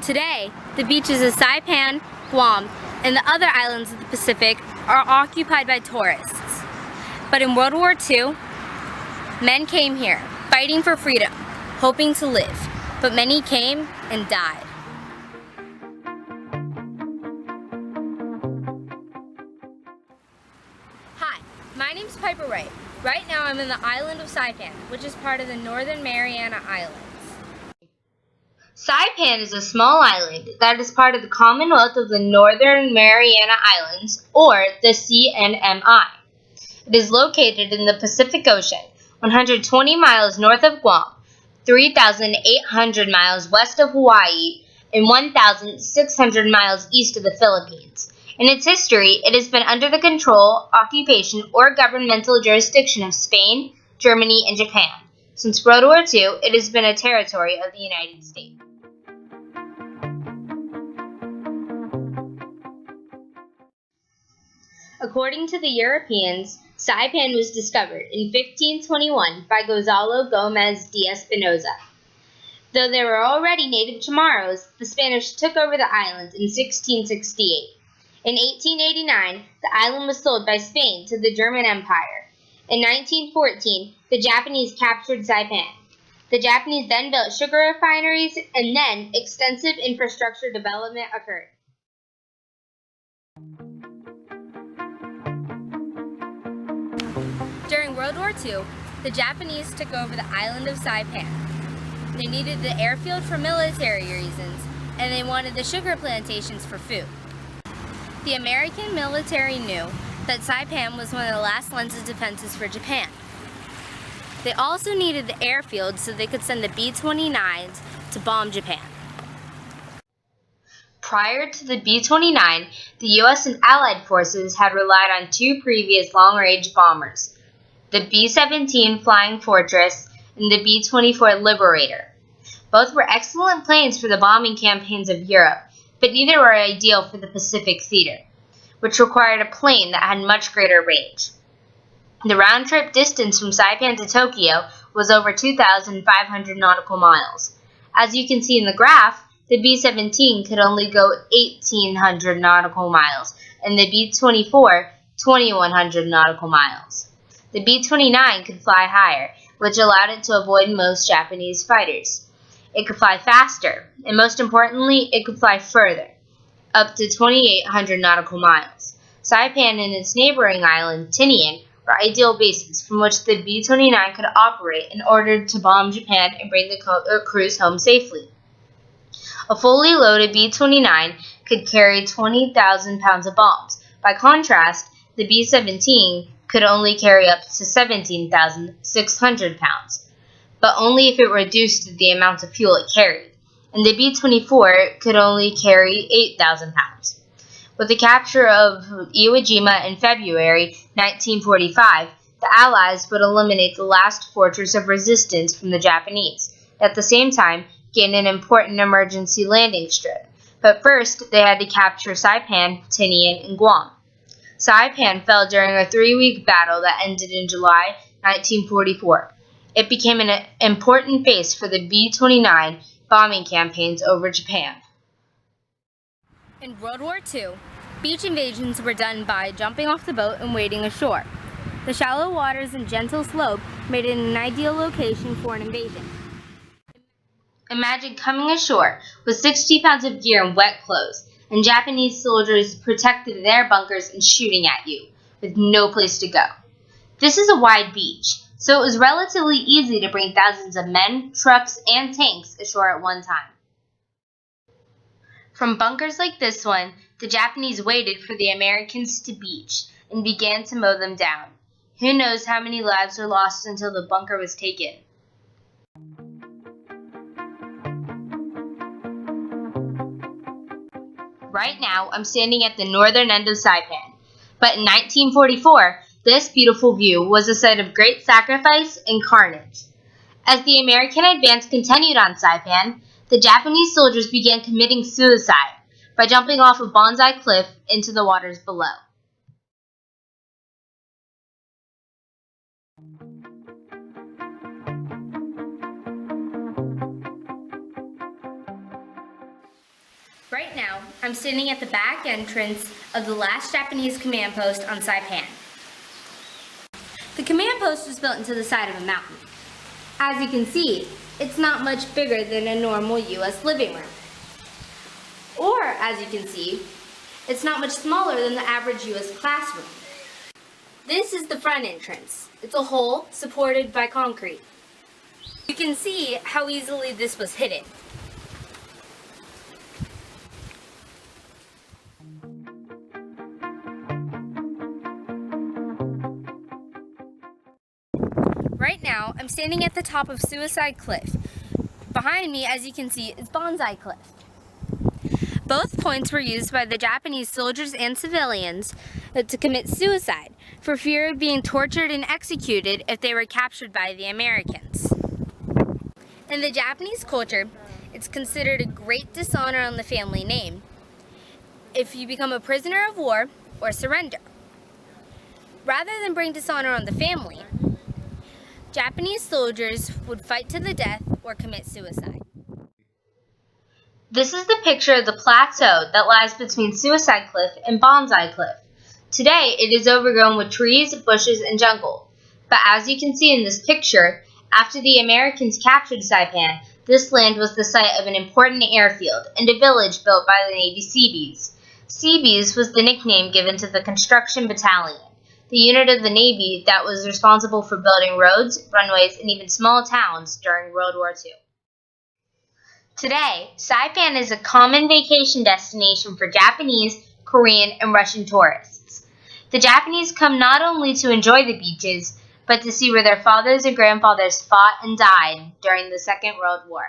Today, the beaches of Saipan, Guam, and the other islands of the Pacific are occupied by tourists. But in World War II, men came here, fighting for freedom, hoping to live. But many came and died. Hi, my name's Piper Wright. Right now I'm in the island of Saipan, which is part of the Northern Mariana Islands. Saipan is a small island that is part of the Commonwealth of the Northern Mariana Islands, or the CNMI. It is located in the Pacific Ocean, 120 miles north of Guam, 3,800 miles west of Hawaii, and 1,600 miles east of the Philippines. In its history, it has been under the control, occupation, or governmental jurisdiction of Spain, Germany, and Japan. Since World War II, it has been a territory of the United States. According to the Europeans, Saipan was discovered in 1521 by Gonzalo Gomez de Espinosa. Though there were already native Chamorros, the Spanish took over the island in 1668. In 1889, the island was sold by Spain to the German Empire. In 1914, the Japanese captured Saipan. The Japanese then built sugar refineries, and then extensive infrastructure development occurred. During World War II, the Japanese took over the island of Saipan. They needed the airfield for military reasons, and they wanted the sugar plantations for food. The American military knew that Saipan was one of the last lines of defenses for Japan. They also needed the airfield so they could send the B-29s to bomb Japan. Prior to the B-29, the U.S. and Allied forces had relied on two previous long-range bombers, the B-17 Flying Fortress and the B-24 Liberator. Both were excellent planes for the bombing campaigns of Europe, but neither were ideal for the Pacific theater, which required a plane that had much greater range. The round-trip distance from Saipan to Tokyo was over 2,500 nautical miles. As you can see in the graph, the B-17 could only go 1,800 nautical miles, and the B-24, 2,100 nautical miles. The B-29 could fly higher, which allowed it to avoid most Japanese fighters. It could fly faster, and most importantly, it could fly further, up to 2,800 nautical miles. Saipan and its neighboring island, Tinian, were ideal bases from which the B-29 could operate in order to bomb Japan and bring the crews home safely. A fully loaded B-29 could carry 20,000 pounds of bombs. By contrast, the B-17 could only carry up to 17,600 pounds, but only if it reduced the amount of fuel it carried, and the B-24 could only carry 8,000 pounds. With the capture of Iwo Jima in February 1945, the Allies would eliminate the last fortress of resistance from the Japanese, at the same time gain an important emergency landing strip. But first, they had to capture Saipan, Tinian, and Guam. Saipan fell during a 3-week battle that ended in July 1944. It became an important base for the B-29 bombing campaigns over Japan. In World War II, beach invasions were done by jumping off the boat and wading ashore. The shallow waters and gentle slope made it an ideal location for an invasion. Imagine coming ashore with 60 pounds of gear and wet clothes, and Japanese soldiers protected their bunkers and shooting at you, with no place to go. This is a wide beach, so it was relatively easy to bring thousands of men, trucks, and tanks ashore at one time. From bunkers like this one, the Japanese waited for the Americans to beach and began to mow them down. Who knows how many lives were lost until the bunker was taken. Right now, I'm standing at the northern end of Saipan, but in 1944, this beautiful view was a site of great sacrifice and carnage. As the American advance continued on Saipan, the Japanese soldiers began committing suicide by jumping off a bonsai cliff into the waters below. Right now, I'm standing at the back entrance of the last Japanese command post on Saipan. The command post was built into the side of a mountain. As you can see, it's not much bigger than a normal U.S. living room. Or, as you can see, it's not much smaller than the average U.S. classroom. This is the front entrance. It's a hole supported by concrete. You can see how easily this was hidden. Right now, I'm standing at the top of Suicide Cliff. Behind me, as you can see, is Bonsai Cliff. Both points were used by the Japanese soldiers and civilians to commit suicide for fear of being tortured and executed if they were captured by the Americans. In the Japanese culture, it's considered a great dishonor on the family name if you become a prisoner of war or surrender. Rather than bring dishonor on the family, Japanese soldiers would fight to the death or commit suicide. This is the picture of the plateau that lies between Suicide Cliff and Bonsai Cliff. Today, it is overgrown with trees, bushes, and jungle. But as you can see in this picture, after the Americans captured Saipan, this land was the site of an important airfield and a village built by the Navy Seabees. Seabees was the nickname given to the construction battalion, the unit of the Navy that was responsible for building roads, runways, and even small towns during World War II. Today, Saipan is a common vacation destination for Japanese, Korean, and Russian tourists. The Japanese come not only to enjoy the beaches, but to see where their fathers and grandfathers fought and died during the Second World War.